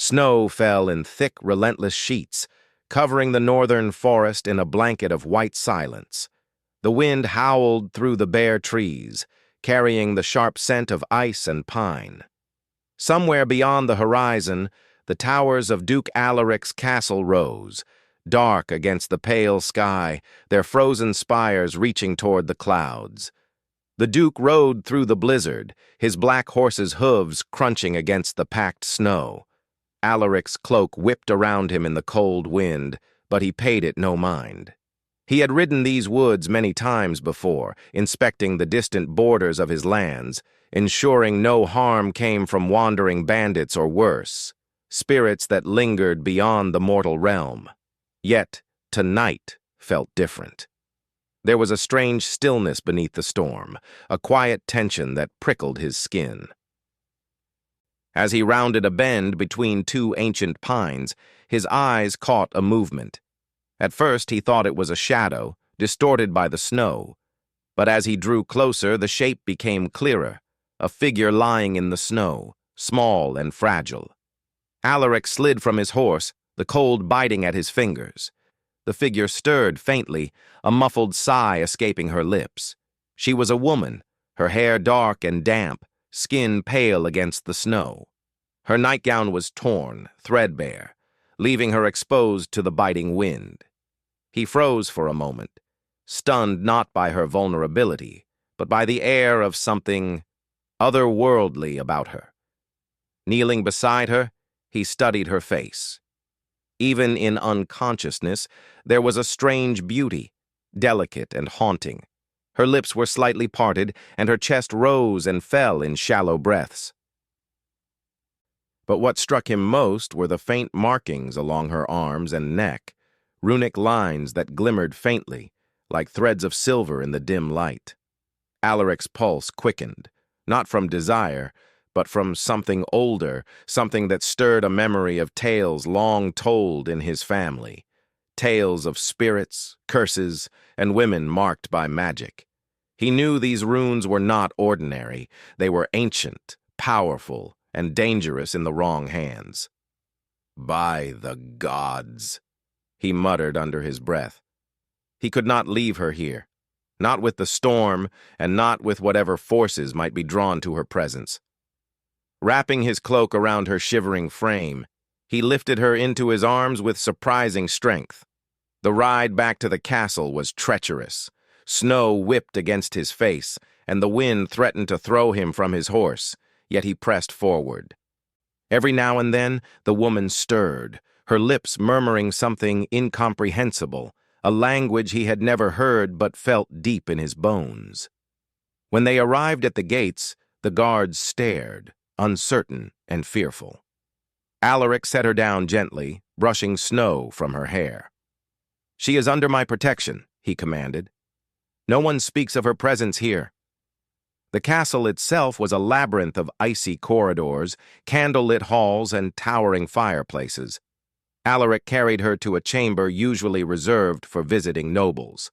Snow fell in thick, relentless sheets, covering the northern forest in a blanket of white silence. The wind howled through the bare trees, carrying the sharp scent of ice and pine. Somewhere beyond the horizon, the towers of Duke Alaric's castle rose, dark against the pale sky, their frozen spires reaching toward the clouds. The Duke rode through the blizzard, his black horse's hooves crunching against the packed snow. Alaric's cloak whipped around him in the cold wind, but he paid it no mind. He had ridden these woods many times before, inspecting the distant borders of his lands, ensuring no harm came from wandering bandits or worse, spirits that lingered beyond the mortal realm. Yet, tonight felt different. There was a strange stillness beneath the storm, a quiet tension that prickled his skin. As he rounded a bend between two ancient pines, his eyes caught a movement. At first he thought it was a shadow, distorted by the snow, but as he drew closer, the shape became clearer, a figure lying in the snow, small and fragile. Alaric slid from his horse, the cold biting at his fingers. The figure stirred faintly, a muffled sigh escaping her lips. She was a woman, her hair dark and damp, skin pale against the snow. Her nightgown was torn, threadbare, leaving her exposed to the biting wind. He froze for a moment, stunned not by her vulnerability, but by the air of something otherworldly about her. Kneeling beside her, he studied her face. Even in unconsciousness, there was a strange beauty, delicate and haunting. Her lips were slightly parted, and her chest rose and fell in shallow breaths. But what struck him most were the faint markings along her arms and neck, runic lines that glimmered faintly, like threads of silver in the dim light. Alaric's pulse quickened, not from desire, but from something older, something that stirred a memory of tales long told in his family, tales of spirits, curses, and women marked by magic. He knew these runes were not ordinary. They were ancient, powerful, and dangerous in the wrong hands. "By the gods," he muttered under his breath. He could not leave her here, not with the storm and not with whatever forces might be drawn to her presence. Wrapping his cloak around her shivering frame, he lifted her into his arms with surprising strength. The ride back to the castle was treacherous. Snow whipped against his face, and the wind threatened to throw him from his horse, yet he pressed forward. Every now and then, the woman stirred, her lips murmuring something incomprehensible, a language he had never heard but felt deep in his bones. When they arrived at the gates, the guards stared, uncertain and fearful. Alaric set her down gently, brushing snow from her hair. "She is under my protection," he commanded. "No one speaks of her presence here." The castle itself was a labyrinth of icy corridors, candlelit halls, and towering fireplaces. Alaric carried her to a chamber usually reserved for visiting nobles.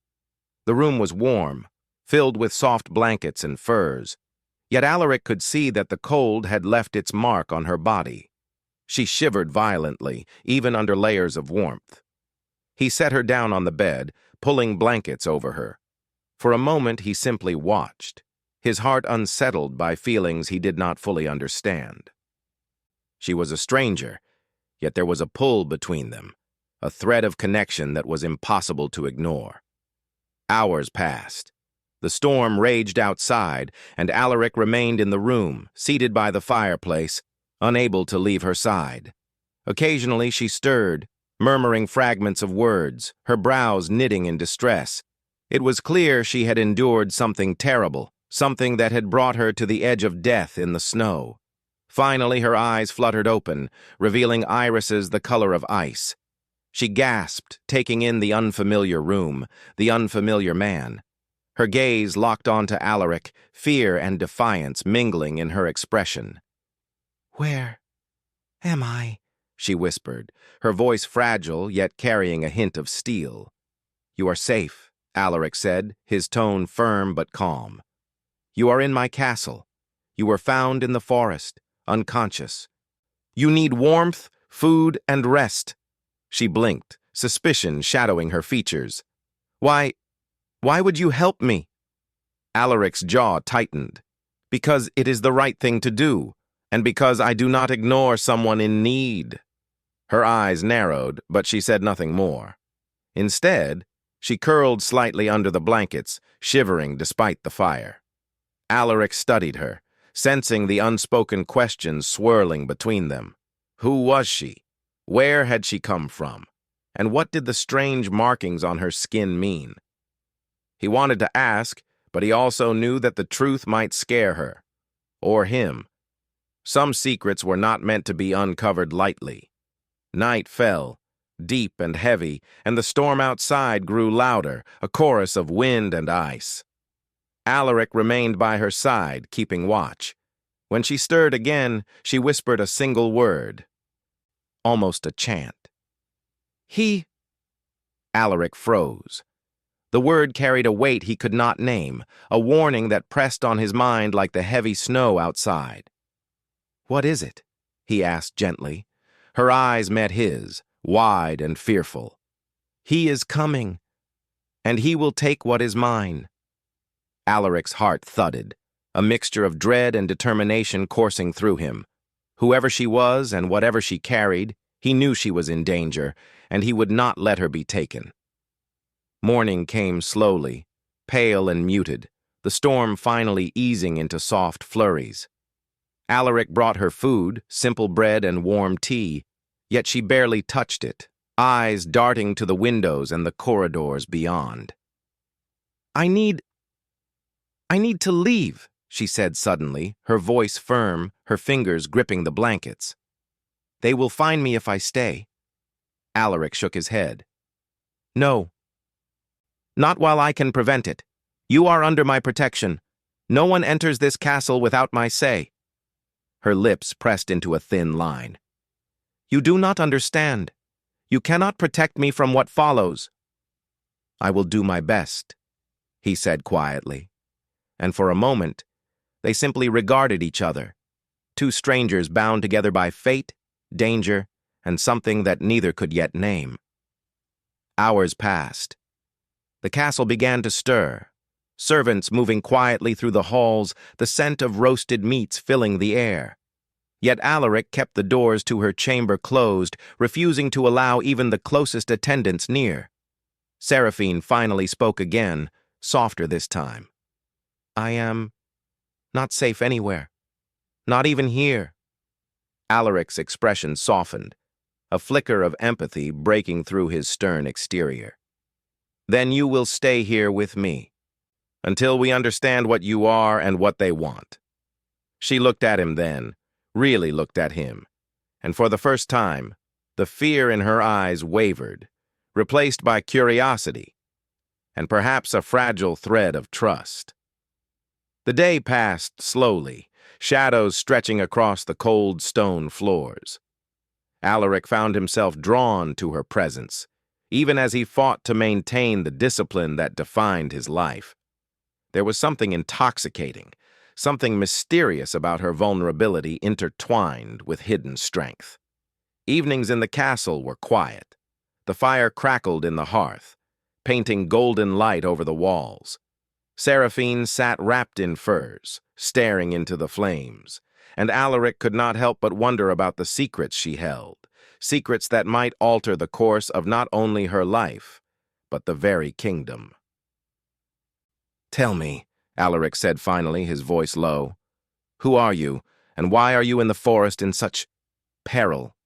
The room was warm, filled with soft blankets and furs, yet Alaric could see that the cold had left its mark on her body. She shivered violently, even under layers of warmth. He set her down on the bed, pulling blankets over her. For a moment he simply watched, his heart unsettled by feelings he did not fully understand. She was a stranger, yet there was a pull between them, a thread of connection that was impossible to ignore. Hours passed. The storm raged outside, and Alaric remained in the room, seated by the fireplace, unable to leave her side. Occasionally she stirred, murmuring fragments of words, her brows knitting in distress. It was clear she had endured something terrible, something that had brought her to the edge of death in the snow. Finally, her eyes fluttered open, revealing irises the color of ice. She gasped, taking in the unfamiliar room, the unfamiliar man. Her gaze locked onto Alaric, fear and defiance mingling in her expression. "Where am I?" she whispered, her voice fragile yet carrying a hint of steel. "You are safe," Alaric said, his tone firm but calm. "You are in my castle. You were found in the forest, unconscious. You need warmth, Food and rest. She blinked, suspicion shadowing her features. Why would you help me? Alaric's jaw tightened. Because it is the right thing to do, and because I do not ignore someone in need. Her eyes narrowed, but she said nothing more. Instead, she curled slightly under the blankets, shivering despite the fire. Alaric studied her, sensing the unspoken questions swirling between them. Who was she? Where had she come from? And what did the strange markings on her skin mean? He wanted to ask, but he also knew that the truth might scare her. Or him. Some secrets were not meant to be uncovered lightly. Night fell, deep and heavy, and the storm outside grew louder, a chorus of wind and ice. Alaric remained by her side, keeping watch. When she stirred again, she whispered a single word. Almost a chant. He. Alaric froze. The word carried a weight he could not name, a warning that pressed on his mind like the heavy snow outside. What is it? He asked gently. Her eyes met his, wide and fearful. He is coming, and he will take what is mine. Alaric's heart thudded, a mixture of dread and determination coursing through him. Whoever she was and whatever she carried, he knew she was in danger, and he would not let her be taken. Morning came slowly, pale and muted, the storm finally easing into soft flurries. Alaric brought her food, simple bread and warm tea, yet she barely touched it, eyes darting to the windows and the corridors beyond. I need to leave, she said suddenly, her voice firm, her fingers gripping the blankets. They will find me if I stay. Alaric shook his head. No. Not while I can prevent it. You are under my protection. No one enters this castle without my say. Her lips pressed into a thin line. You do not understand. You cannot protect me from what follows. I will do my best, he said quietly. And for a moment, they simply regarded each other, two strangers bound together by fate, danger, and something that neither could yet name. Hours passed. The castle began to stir, servants moving quietly through the halls, the scent of roasted meats filling the air. Yet Alaric kept the doors to her chamber closed, refusing to allow even the closest attendants near. Seraphine finally spoke again, softer this time. I am not safe anywhere, not even here. Alaric's expression softened, a flicker of empathy breaking through his stern exterior. Then you will stay here with me, until we understand what you are and what they want. She looked at him then, really looked at him, and for the first time, the fear in her eyes wavered, replaced by curiosity, and perhaps a fragile thread of trust. The day passed slowly, shadows stretching across the cold stone floors. Alaric found himself drawn to her presence, even as he fought to maintain the discipline that defined his life. There was something intoxicating, something mysterious about her vulnerability intertwined with hidden strength. Evenings in the castle were quiet. The fire crackled in the hearth, painting golden light over the walls. Seraphine sat wrapped in furs, staring into the flames, and Alaric could not help but wonder about the secrets she held, secrets that might alter the course of not only her life, but the very kingdom. Tell me, Alaric said finally, his voice low. Who are you, and why are you in the forest in such peril?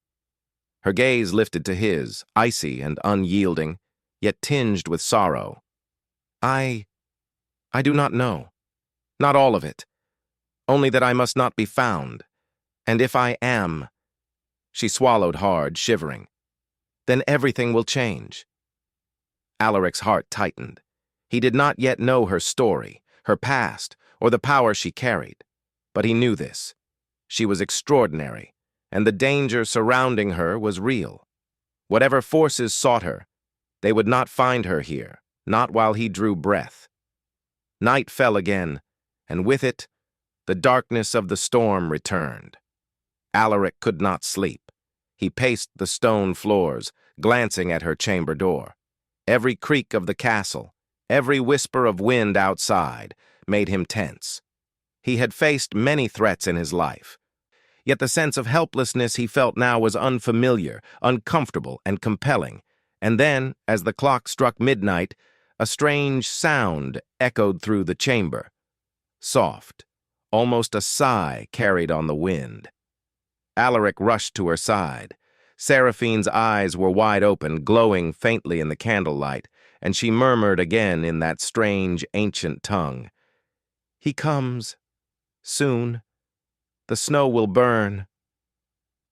Her gaze lifted to his, icy and unyielding, yet tinged with sorrow. I do not know. Not all of it. Only that I must not be found. And if I am, she swallowed hard, shivering, then everything will change. Alaric's heart tightened. He did not yet know her story, her past, or the power she carried. But he knew this. She was extraordinary, and the danger surrounding her was real. Whatever forces sought her, they would not find her here, not while he drew breath. Night fell again, and with it, the darkness of the storm returned. Alaric could not sleep. He paced the stone floors, glancing at her chamber door. Every creak of the castle, every whisper of wind outside, made him tense. He had faced many threats in his life, yet the sense of helplessness he felt now was unfamiliar, uncomfortable, and compelling. And then, as the clock struck midnight, a strange sound echoed through the chamber. Soft, almost a sigh carried on the wind. Alaric rushed to her side. Seraphine's eyes were wide open, glowing faintly in the candlelight, and she murmured again in that strange, ancient tongue, "He comes. Soon. The snow will burn."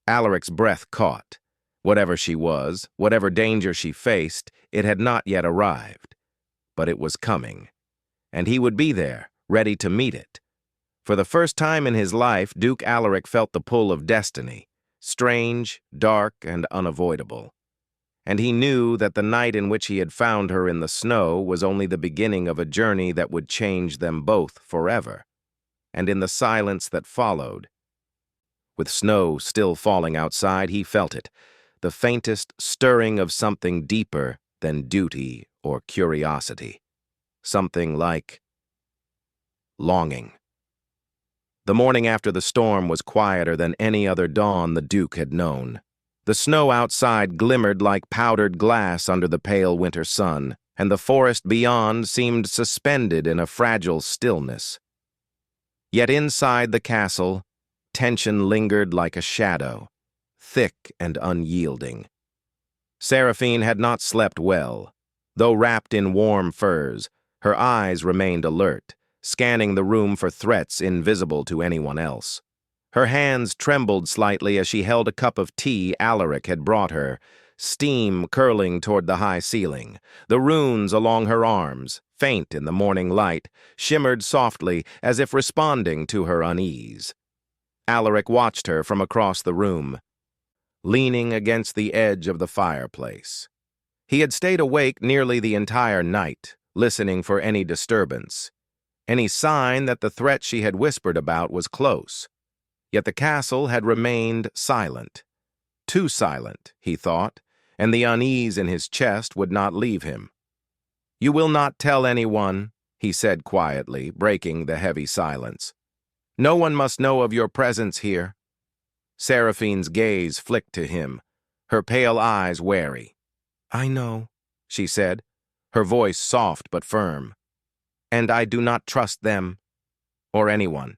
Alaric's breath caught. Whatever she was, whatever danger she faced, it had not yet arrived. But it was coming, and he would be there, ready to meet it. For the first time in his life, Duke Alaric felt the pull of destiny, strange, dark, and unavoidable. And he knew that the night in which he had found her in the snow was only the beginning of a journey that would change them both forever. And in the silence that followed, with snow still falling outside, he felt it, the faintest stirring of something deeper than duty or curiosity. Something like longing. The morning after the storm was quieter than any other dawn the Duke had known. The snow outside glimmered like powdered glass under the pale winter sun, and the forest beyond seemed suspended in a fragile stillness. Yet inside the castle, tension lingered like a shadow, thick and unyielding. Seraphine had not slept well. Though wrapped in warm furs, her eyes remained alert, scanning the room for threats invisible to anyone else. Her hands trembled slightly as she held a cup of tea Alaric had brought her, steam curling toward the high ceiling. The runes along her arms, faint in the morning light, shimmered softly as if responding to her unease. Alaric watched her from across the room, leaning against the edge of the fireplace. He had stayed awake nearly the entire night, listening for any disturbance, any sign that the threat she had whispered about was close. Yet the castle had remained silent. Too silent, he thought, and the unease in his chest would not leave him. "You will not tell anyone," he said quietly, breaking the heavy silence. "No one must know of your presence here." Seraphine's gaze flicked to him, her pale eyes wary. "I know," she said, her voice soft but firm. "And I do not trust them, or anyone.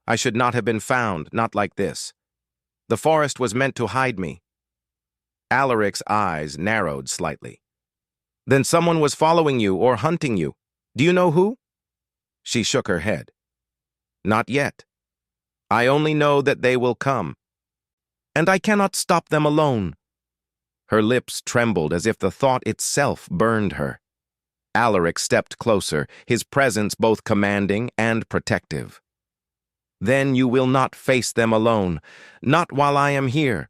I should not have been found, not like this. The forest was meant to hide me." Alaric's eyes narrowed slightly. "Then someone was following you or hunting you. Do you know who?" She shook her head. "Not yet. I only know that they will come. And I cannot stop them alone." Her lips trembled as if the thought itself burned her. Alaric stepped closer, his presence both commanding and protective. "Then you will not face them alone, not while I am here."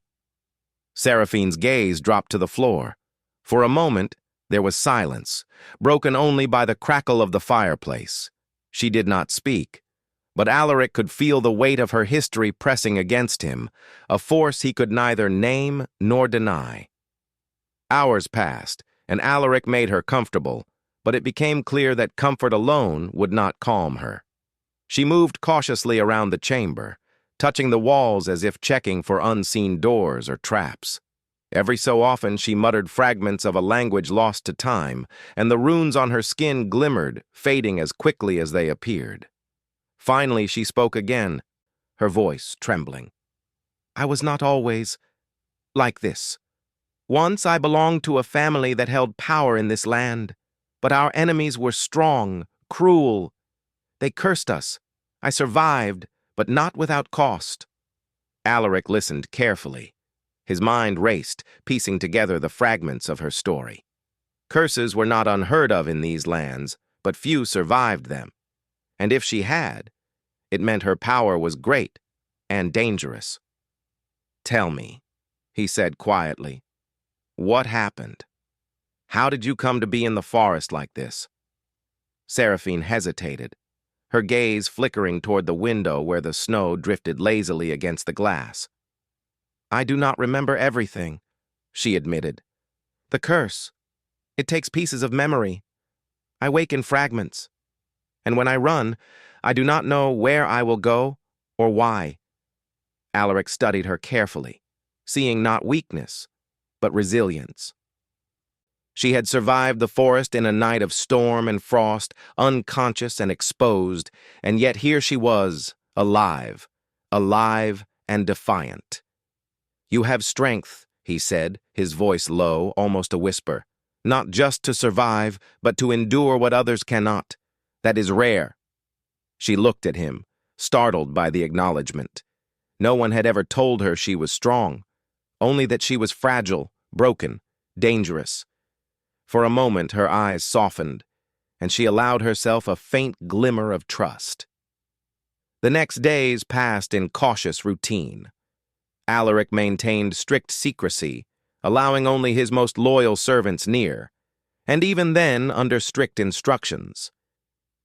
Seraphine's gaze dropped to the floor. For a moment, there was silence, broken only by the crackle of the fireplace. She did not speak, but Alaric could feel the weight of her history pressing against him, a force he could neither name nor deny. Hours passed, and Alaric made her comfortable, but it became clear that comfort alone would not calm her. She moved cautiously around the chamber, touching the walls as if checking for unseen doors or traps. Every so often she muttered fragments of a language lost to time, and the runes on her skin glimmered, fading as quickly as they appeared. Finally she spoke again, her voice trembling. "I was not always like this. Once I belonged to a family that held power in this land, but our enemies were strong, cruel. They cursed us. I survived, but not without cost." Alaric listened carefully. His mind raced, piecing together the fragments of her story. Curses were not unheard of in these lands, but few survived them. And if she had, it meant her power was great and dangerous. "Tell me," he said quietly, "what happened? How did you come to be in the forest like this?" Seraphine hesitated, her gaze flickering toward the window where the snow drifted lazily against the glass. I do not remember everything, she admitted. The curse. It takes pieces of memory. I wake in fragments. And when I run, I do not know where I will go or why. Alaric studied her carefully, seeing not weakness, but resilience. She had survived the forest in a night of storm and frost, unconscious and exposed, and yet here she was, alive and defiant. You have strength, he said, his voice low, almost a whisper, not just to survive, but to endure what others cannot. That is rare. She looked at him, startled by the acknowledgement. No one had ever told her she was strong, only that she was fragile, broken, dangerous. For a moment her eyes softened, and she allowed herself a faint glimmer of trust. The next days passed in cautious routine. Alaric maintained strict secrecy, allowing only his most loyal servants near, and even then under strict instructions.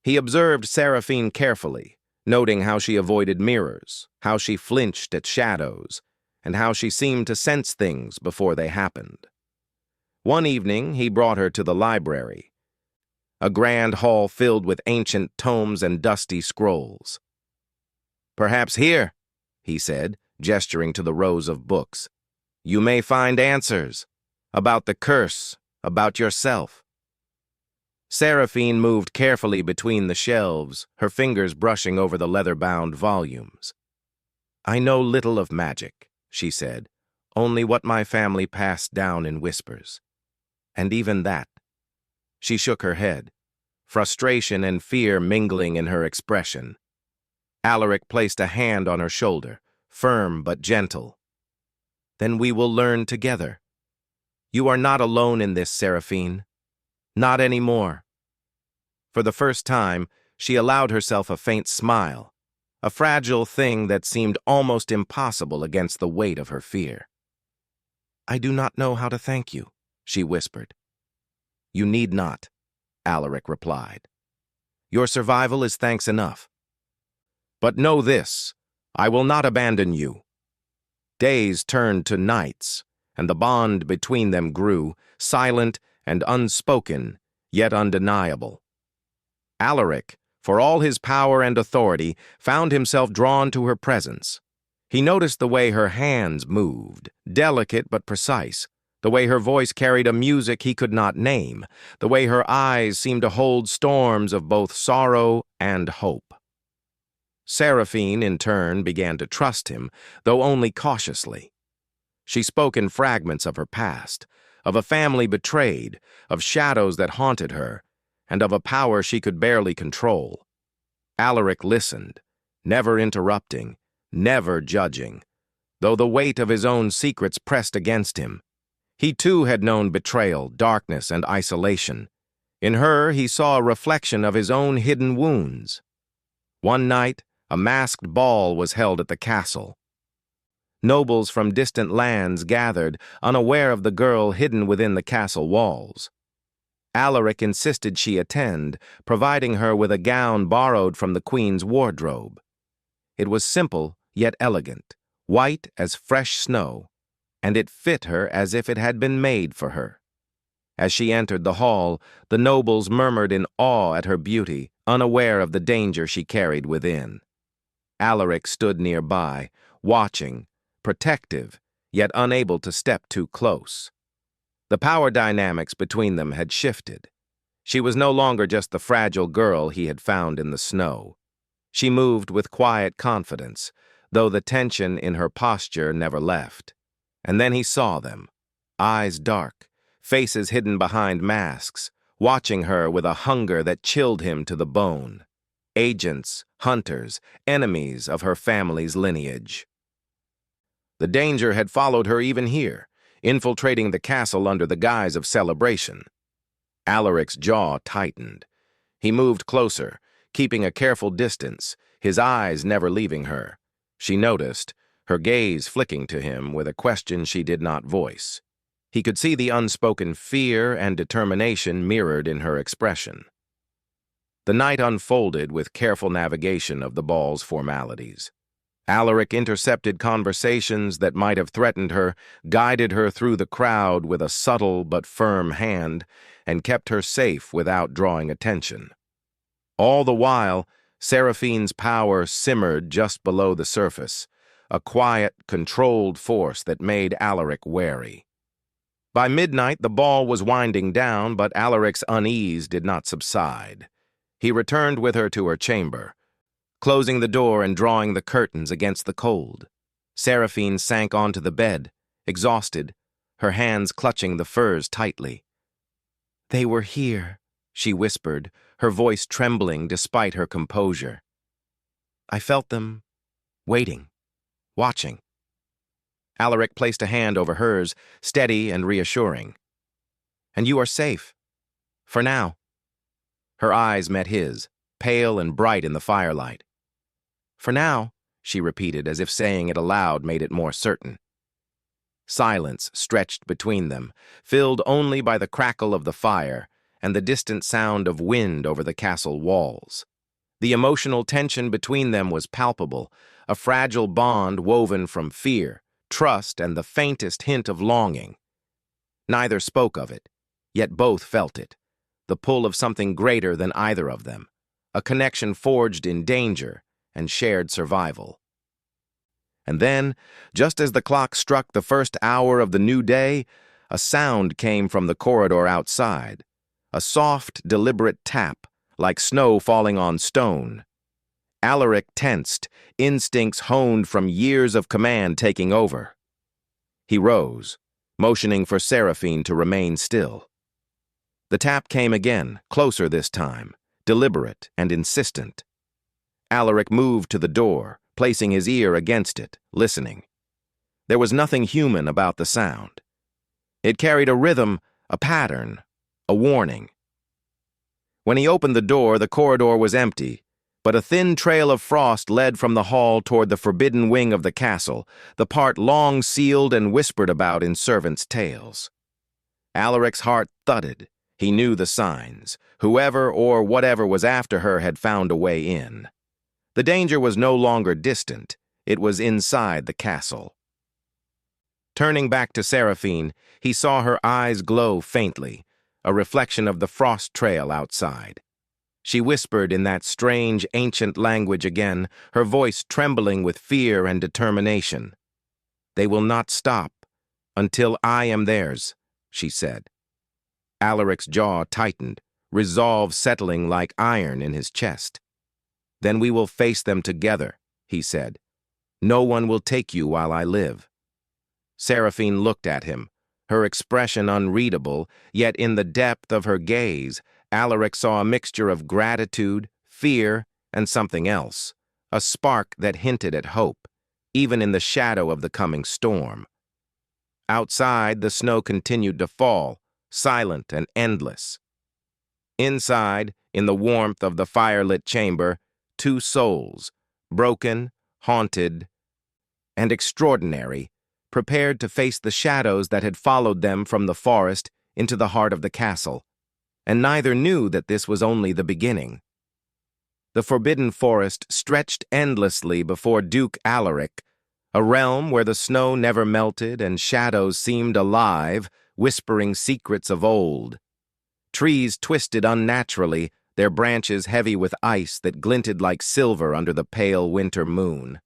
He observed Seraphine carefully, noting how she avoided mirrors, how she flinched at shadows, and how she seemed to sense things before they happened. One evening, he brought her to the library, a grand hall filled with ancient tomes and dusty scrolls. Perhaps here, he said, gesturing to the rows of books, you may find answers about the curse, about yourself. Seraphine moved carefully between the shelves, her fingers brushing over the leather-bound volumes. I know little of magic, she said, only what my family passed down in whispers. And even that. She shook her head, frustration and fear mingling in her expression. Alaric placed a hand on her shoulder, firm but gentle. Then we will learn together. You are not alone in this, Seraphine. Not anymore. For the first time, she allowed herself a faint smile, a fragile thing that seemed almost impossible against the weight of her fear. I do not know how to thank you, she whispered. You need not, Alaric replied. Your survival is thanks enough. But know this, I will not abandon you. Days turned to nights, and the bond between them grew, silent and unspoken, yet undeniable. Alaric, for all his power and authority, found himself drawn to her presence. He noticed the way her hands moved, delicate but precise, the way her voice carried a music he could not name, the way her eyes seemed to hold storms of both sorrow and hope. Seraphine, in turn, began to trust him, though only cautiously. She spoke in fragments of her past, of a family betrayed, of shadows that haunted her, and of a power she could barely control. Alaric listened, never interrupting, never judging, though the weight of his own secrets pressed against him. He too had known betrayal, darkness, and isolation. In her he saw a reflection of his own hidden wounds. One night, a masked ball was held at the castle. Nobles from distant lands gathered, unaware of the girl hidden within the castle walls. Alaric insisted she attend, providing her with a gown borrowed from the queen's wardrobe. It was simple, yet elegant, white as fresh snow, and it fit her as if it had been made for her. As she entered the hall, the nobles murmured in awe at her beauty, unaware of the danger she carried within. Alaric stood nearby, watching, protective, yet unable to step too close. The power dynamics between them had shifted. She was no longer just the fragile girl he had found in the snow. She moved with quiet confidence, though the tension in her posture never left. And then he saw them, eyes dark, faces hidden behind masks, watching her with a hunger that chilled him to the bone. Agents, hunters, enemies of her family's lineage. The danger had followed her even here, infiltrating the castle under the guise of celebration. Alaric's jaw tightened. He moved closer, keeping a careful distance, his eyes never leaving her. She noticed, her gaze flicking to him with a question she did not voice. He could see the unspoken fear and determination mirrored in her expression. The night unfolded with careful navigation of the ball's formalities. Alaric intercepted conversations that might have threatened her, guided her through the crowd with a subtle but firm hand, and kept her safe without drawing attention. All the while, Seraphine's power simmered just below the surface, a quiet, controlled force that made Alaric wary. By midnight, the ball was winding down, but Alaric's unease did not subside. He returned with her to her chamber, closing the door and drawing the curtains against the cold. Seraphine sank onto the bed, exhausted, her hands clutching the furs tightly. "They were here," she whispered, her voice trembling despite her composure. "I felt them, waiting, watching." Alaric placed a hand over hers, steady and reassuring. "And you are safe. For now." Her eyes met his, pale and bright in the firelight. "For now," she repeated, as if saying it aloud made it more certain. Silence stretched between them, filled only by the crackle of the fire and the distant sound of wind over the castle walls. The emotional tension between them was palpable, a fragile bond woven from fear, trust, and the faintest hint of longing. Neither spoke of it, yet both felt it, the pull of something greater than either of them, a connection forged in danger and shared survival. And then, just as the clock struck the first hour of the new day, a sound came from the corridor outside, a soft, deliberate tap, like snow falling on stone. Alaric tensed, instincts honed from years of command taking over. He rose, motioning for Seraphine to remain still. The tap came again, closer this time, deliberate and insistent. Alaric moved to the door, placing his ear against it, listening. There was nothing human about the sound. It carried a rhythm, a pattern, a warning. When he opened the door, the corridor was empty, but a thin trail of frost led from the hall toward the forbidden wing of the castle, the part long sealed and whispered about in servants' tales. Alaric's heart thudded. He knew the signs. Whoever or whatever was after her had found a way in. The danger was no longer distant. It was inside the castle. Turning back to Seraphine, he saw her eyes glow faintly, a reflection of the frost trail outside. She whispered in that strange, ancient language again, her voice trembling with fear and determination. "They will not stop until I am theirs," she said. Alaric's jaw tightened, resolve settling like iron in his chest. "Then we will face them together," he said. "No one will take you while I live." Seraphine looked at him, her expression unreadable, yet in the depth of her gaze, Alaric saw a mixture of gratitude, fear, and something else, a spark that hinted at hope, even in the shadow of the coming storm. Outside, the snow continued to fall, silent and endless. Inside, in the warmth of the firelit chamber, two souls, broken, haunted, and extraordinary, prepared to face the shadows that had followed them from the forest into the heart of the castle, and neither knew that this was only the beginning. The forbidden forest stretched endlessly before Duke Alaric, a realm where the snow never melted and shadows seemed alive, whispering secrets of old. Trees twisted unnaturally, their branches heavy with ice that glinted like silver under the pale winter moon.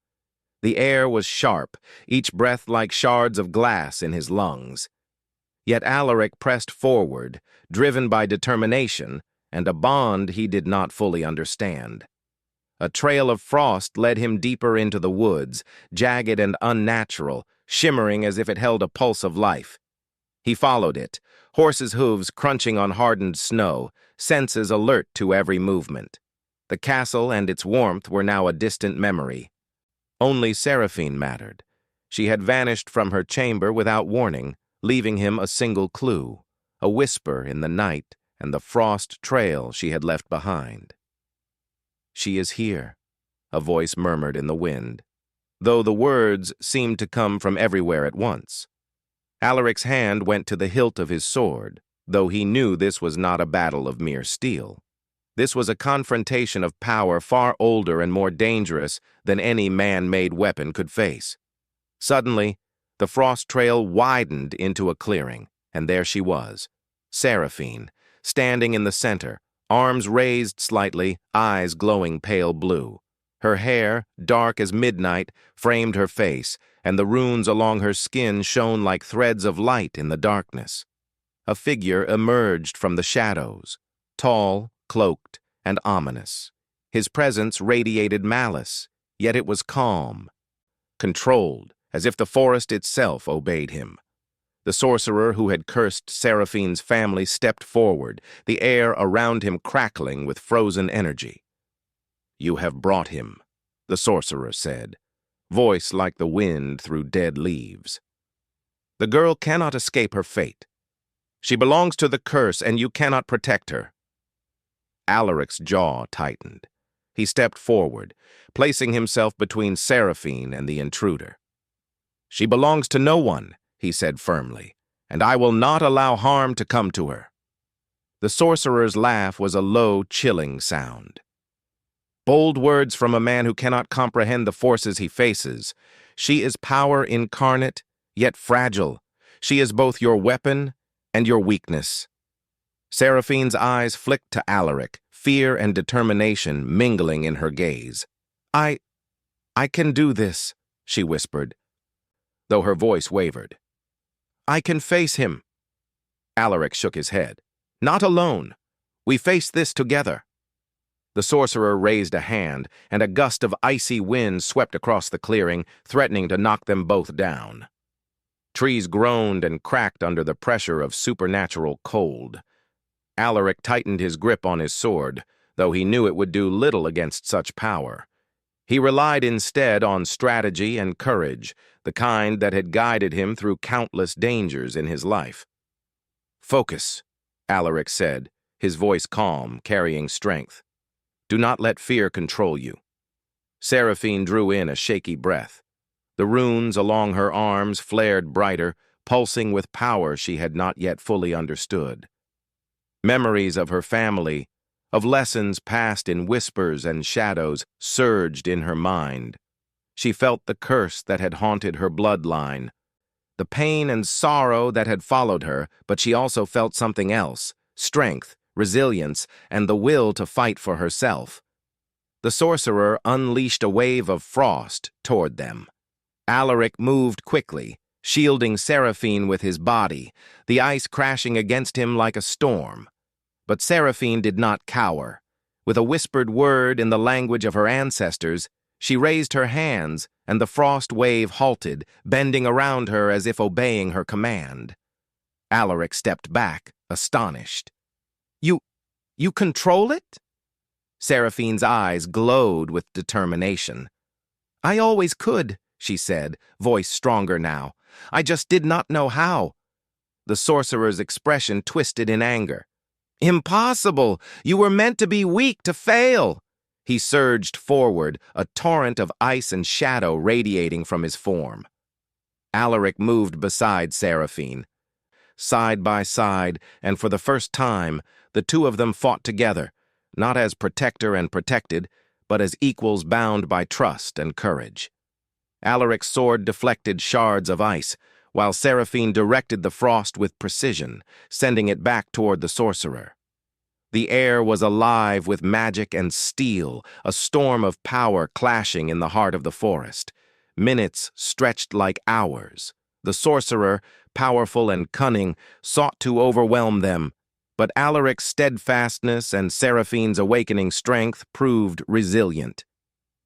The air was sharp, each breath like shards of glass in his lungs. Yet Alaric pressed forward, driven by determination and a bond he did not fully understand. A trail of frost led him deeper into the woods, jagged and unnatural, shimmering as if it held a pulse of life. He followed it, horses' hooves crunching on hardened snow, senses alert to every movement. The castle and its warmth were now a distant memory. Only Seraphine mattered. She had vanished from her chamber without warning, leaving him a single clue, a whisper in the night and the frost trail she had left behind. "She is here," a voice murmured in the wind, though the words seemed to come from everywhere at once. Alaric's hand went to the hilt of his sword, though he knew this was not a battle of mere steel. This was a confrontation of power far older and more dangerous than any man-made weapon could face. Suddenly, the frost trail widened into a clearing, and there she was, Seraphine, standing in the center, arms raised slightly, eyes glowing pale blue. Her hair, dark as midnight, framed her face, and the runes along her skin shone like threads of light in the darkness. A figure emerged from the shadows, tall, cloaked, and ominous. His presence radiated malice, yet it was calm, controlled, as if the forest itself obeyed him. The sorcerer who had cursed Seraphine's family stepped forward, the air around him crackling with frozen energy. "You have brought him," the sorcerer said, voice like the wind through dead leaves. "The girl cannot escape her fate. She belongs to the curse, and you cannot protect her." Alaric's jaw tightened. He stepped forward, placing himself between Seraphine and the intruder. "She belongs to no one," he said firmly, "and I will not allow harm to come to her." The sorcerer's laugh was a low, chilling sound. Bold words from a man who cannot comprehend the forces he faces. She is power incarnate, yet fragile. She is both your weapon and your weakness. Seraphine's eyes flicked to Alaric, fear and determination mingling in her gaze. I can do this," she whispered, though her voice wavered. "I can face him." Alaric shook his head. "Not alone. We face this together." The sorcerer raised a hand, and a gust of icy wind swept across the clearing, threatening to knock them both down. Trees groaned and cracked under the pressure of supernatural cold. Alaric tightened his grip on his sword, though he knew it would do little against such power. He relied instead on strategy and courage, the kind that had guided him through countless dangers in his life. "Focus," Alaric said, his voice calm, carrying strength. "Do not let fear control you." Seraphine drew in a shaky breath. The runes along her arms flared brighter, pulsing with power she had not yet fully understood. Memories of her family, of lessons passed in whispers and shadows, surged in her mind. She felt the curse that had haunted her bloodline, the pain and sorrow that had followed her, but she also felt something else, strength, resilience, and the will to fight for herself. The sorcerer unleashed a wave of frost toward them. Alaric moved quickly, shielding Seraphine with his body, the ice crashing against him like a storm. But Seraphine did not cower. With a whispered word in the language of her ancestors, she raised her hands, and the frost wave halted, bending around her as if obeying her command. Alaric stepped back, astonished. You control it?" Seraphine's eyes glowed with determination. "I always could," she said, voice stronger now. "I just did not know how." The sorcerer's expression twisted in anger. "Impossible! You were meant to be weak, to fail!" He surged forward, a torrent of ice and shadow radiating from his form. Alaric moved beside Seraphine. Side by side, and for the first time, the two of them fought together, not as protector and protected, but as equals bound by trust and courage. Alaric's sword deflected shards of ice, while Seraphine directed the frost with precision, sending it back toward the sorcerer. The air was alive with magic and steel, a storm of power clashing in the heart of the forest. Minutes stretched like hours. The sorcerer, powerful and cunning, sought to overwhelm them, but Alaric's steadfastness and Seraphine's awakening strength proved resilient.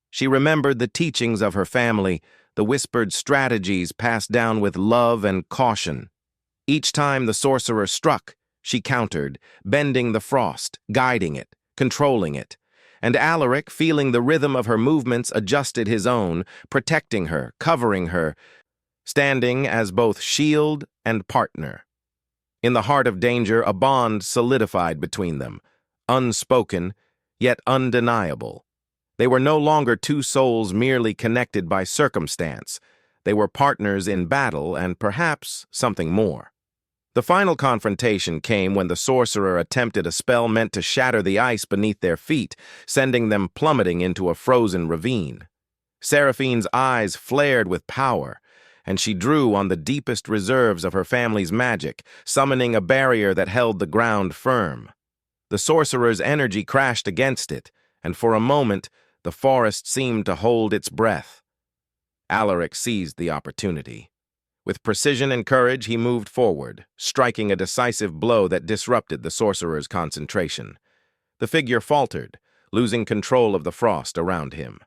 She remembered the teachings of her family, the whispered strategies passed down with love and caution. Each time the sorcerer struck, she countered, bending the frost, guiding it, controlling it. And Alaric, feeling the rhythm of her movements, adjusted his own, protecting her, covering her, standing as both shield and partner. In the heart of danger, a bond solidified between them, unspoken, yet undeniable. They were no longer two souls merely connected by circumstance. They were partners in battle and perhaps something more. The final confrontation came when the sorcerer attempted a spell meant to shatter the ice beneath their feet, sending them plummeting into a frozen ravine. Seraphine's eyes flared with power, and she drew on the deepest reserves of her family's magic, summoning a barrier that held the ground firm. The sorcerer's energy crashed against it, and for a moment, the forest seemed to hold its breath. Alaric seized the opportunity. With precision and courage, he moved forward, striking a decisive blow that disrupted the sorcerer's concentration. The figure faltered, losing control of the frost around him.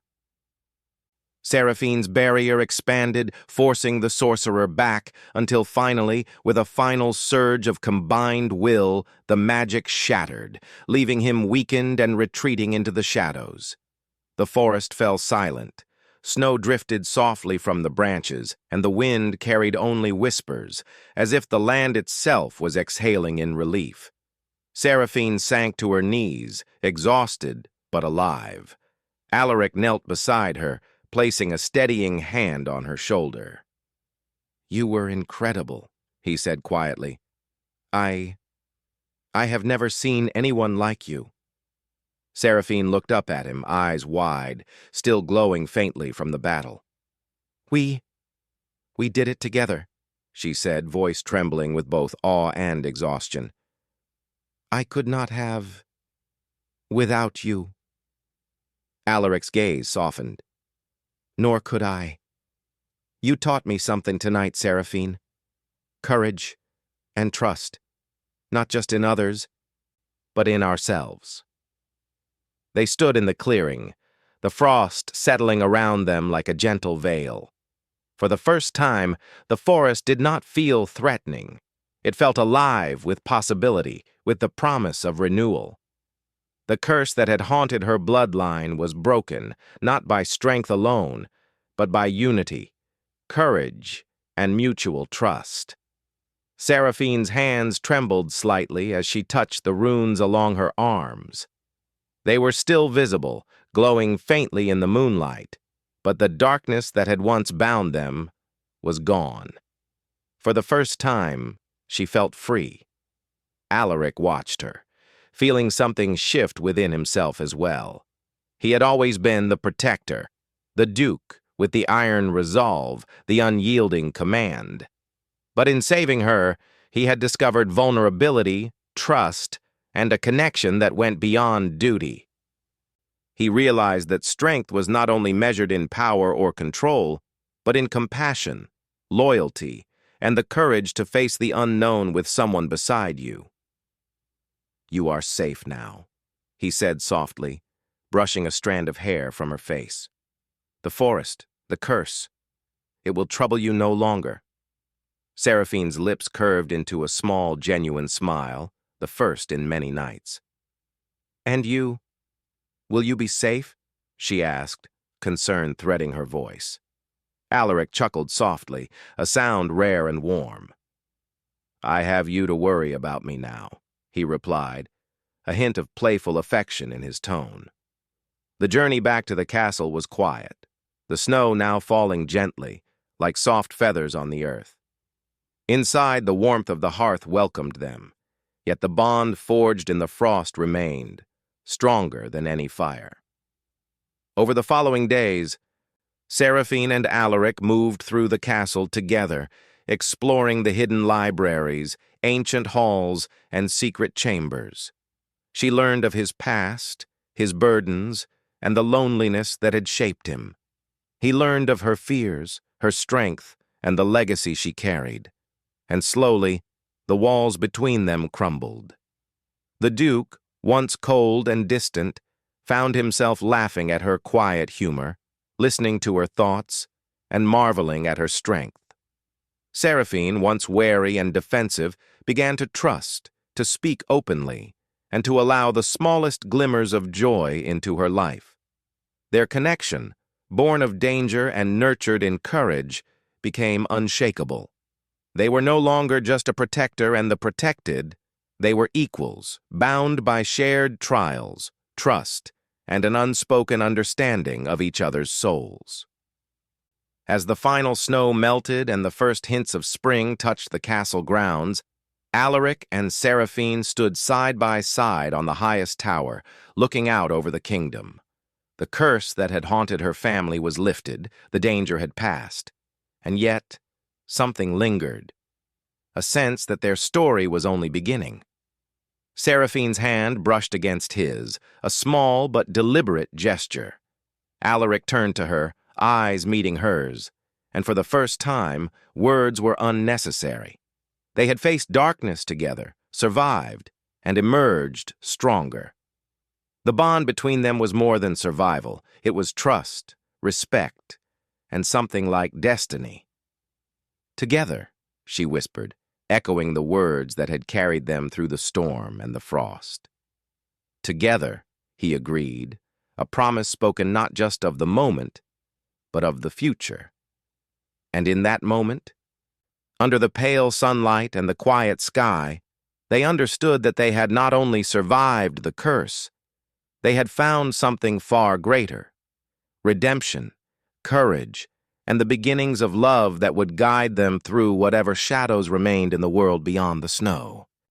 Seraphine's barrier expanded, forcing the sorcerer back, until finally, with a final surge of combined will, the magic shattered, leaving him weakened and retreating into the shadows. The forest fell silent. Snow drifted softly from the branches, and the wind carried only whispers, as if the land itself was exhaling in relief. Seraphine sank to her knees, exhausted but alive. Alaric knelt beside her, placing a steadying hand on her shoulder. "You were incredible," he said quietly. I have never seen anyone like you." Seraphine looked up at him, eyes wide, still glowing faintly from the battle. We did it together," she said, voice trembling with both awe and exhaustion. "I could not have without you." Alaric's gaze softened. "Nor could I. You taught me something tonight, Seraphine. Courage and trust, not just in others, but in ourselves." They stood in the clearing, the frost settling around them like a gentle veil. For the first time, the forest did not feel threatening. It felt alive with possibility, with the promise of renewal. The curse that had haunted her bloodline was broken, not by strength alone, but by unity, courage, and mutual trust. Seraphine's hands trembled slightly as she touched the runes along her arms. They were still visible, glowing faintly in the moonlight, but the darkness that had once bound them was gone. For the first time, she felt free. Alaric watched her, feeling something shift within himself as well. He had always been the protector, the duke with the iron resolve, the unyielding command. But in saving her, he had discovered vulnerability, trust, and a connection that went beyond duty. He realized that strength was not only measured in power or control, but in compassion, loyalty, and the courage to face the unknown with someone beside you. "You are safe now," he said softly, brushing a strand of hair from her face. "The forest, the curse, it will trouble you no longer." Seraphine's lips curved into a small, genuine smile, the first in many nights. "And you? Will you be safe?" she asked, concern threading her voice. Alaric chuckled softly, a sound rare and warm. "I have you to worry about me now," he replied, a hint of playful affection in his tone. The journey back to the castle was quiet, the snow now falling gently, like soft feathers on the earth. Inside, the warmth of the hearth welcomed them, yet the bond forged in the frost remained, stronger than any fire. Over the following days, Seraphine and Alaric moved through the castle together, exploring the hidden libraries, ancient halls, and secret chambers. She learned of his past, his burdens, and the loneliness that had shaped him. He learned of her fears, her strength, and the legacy she carried. And slowly, the walls between them crumbled. The Duke, once cold and distant, found himself laughing at her quiet humor, listening to her thoughts, and marveling at her strength. Seraphine, once wary and defensive, began to trust, to speak openly, and to allow the smallest glimmers of joy into her life. Their connection, born of danger and nurtured in courage, became unshakable. They were no longer just a protector and the protected, they were equals, bound by shared trials, trust, and an unspoken understanding of each other's souls. As the final snow melted and the first hints of spring touched the castle grounds, Alaric and Seraphine stood side by side on the highest tower, looking out over the kingdom. The curse that had haunted her family was lifted, the danger had passed. And yet, something lingered. A sense that their story was only beginning. Seraphine's hand brushed against his, a small but deliberate gesture. Alaric turned to her, eyes meeting hers, and for the first time, words were unnecessary. They had faced darkness together, survived, and emerged stronger. The bond between them was more than survival. It was trust, respect, and something like destiny. "Together," she whispered, echoing the words that had carried them through the storm and the frost. "Together," he agreed, a promise spoken not just of the moment, but of the future. And in that moment, under the pale sunlight and the quiet sky, they understood that they had not only survived the curse, they had found something far greater: redemption, courage, and the beginnings of love that would guide them through whatever shadows remained in the world beyond the snow.